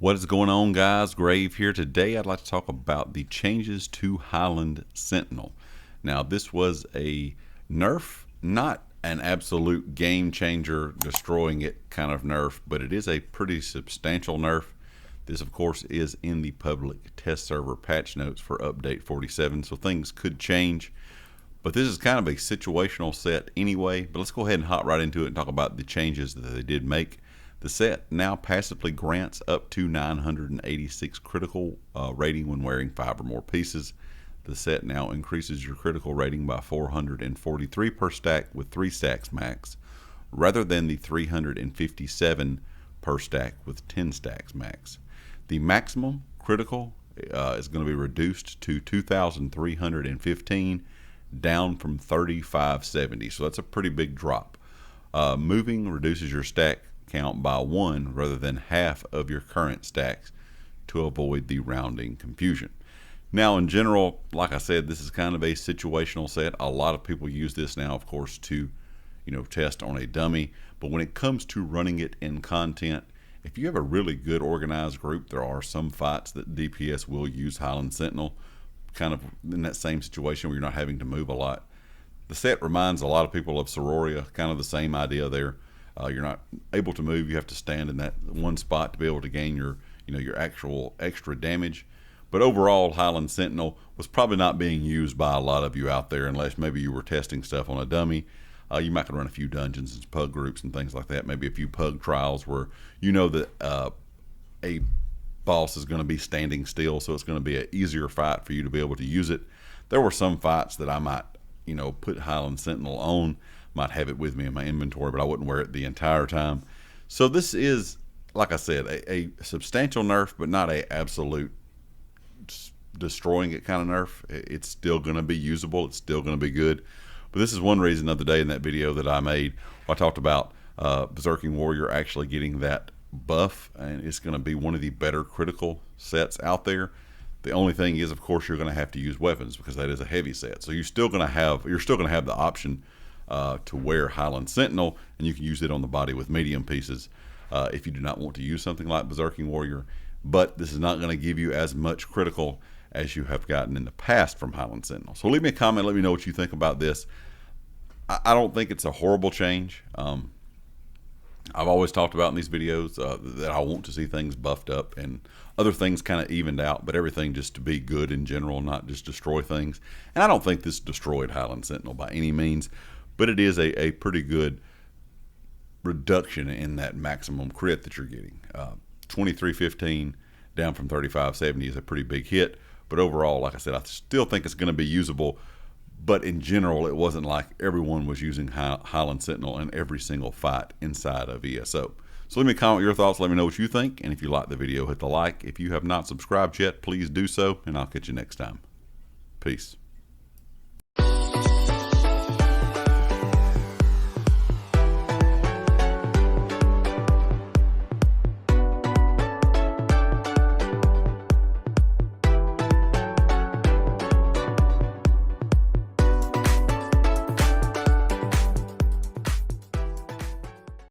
What is going on, guys? Grave here. Today I'd like to talk about the changes to Highland Sentinel. Now, this was a nerf, not an absolute game changer, destroying it kind of nerf, but it is a pretty substantial nerf. This, of course, is in the public test server patch notes for update 47, so things could change. But this is kind of a situational set anyway, but let's go ahead and hop right into it and talk about the changes that they did make. The set now passively grants up to 986 critical rating when wearing 5 or more pieces. The set now increases your critical rating by 443 per stack with 3 stacks max, rather than the 357 per stack with 10 stacks max. The maximum critical is going to be reduced to 2,315, down from 3,570. So that's a pretty big drop. Moving reduces your stack count by 1 rather than half of your current stacks to avoid the rounding confusion. Now, in general, like I said, this is kind of a situational set. A lot of people use this now, of course, to test on a dummy. But when it comes to running it in content, if you have a really good organized group, there are some fights that DPS will use Highland Sentinel, kind of in that same situation where you're not having to move a lot. The set reminds a lot of people of Sororia, kind of the same idea there. You're not able to move. You have to stand in that one spot to be able to gain your actual extra damage. But overall, Highland Sentinel was probably not being used by a lot of you out there, unless maybe you were testing stuff on a dummy. You might run a few dungeons and pug groups and things like that. Maybe a few pug trials where you know that a boss is going to be standing still, so it's going to be an easier fight for you to be able to use it. There were some fights that I might put Highland Sentinel on, might have it with me in my inventory, but I wouldn't wear it the entire time. So this is, like I said, a substantial nerf, but not a absolute destroying it kind of nerf. It's still going to be usable. It's still going to be good. But this is one reason the other day in that video that I made, I talked about Berserking Warrior actually getting that buff, and it's going to be one of the better critical sets out there. The only thing is, of course, you're going to have to use weapons because that is a heavy set. So you're still going to have the option to wear Highland Sentinel, and you can use it on the body with medium pieces if you do not want to use something like Berserking Warrior. But this is not going to give you as much critical as you have gotten in the past from Highland Sentinel. So leave me a comment, let me know what you think about this. I don't think it's a horrible change. I've always talked about in these videos that I want to see things buffed up and other things kind of evened out, but everything just to be good in general, not just destroy things. And I don't think this destroyed Highland Sentinel by any means, but it is a pretty good reduction in that maximum crit that you're getting. 2315 down from 3570 is a pretty big hit, but overall, like I said, I still think it's going to be usable. But in general, it wasn't like everyone was using Highland Sentinel in every single fight inside of ESO. So leave me a comment your thoughts, let me know what you think, and if you like the video, hit the like. If you have not subscribed yet, please do so, and I'll catch you next time. Peace.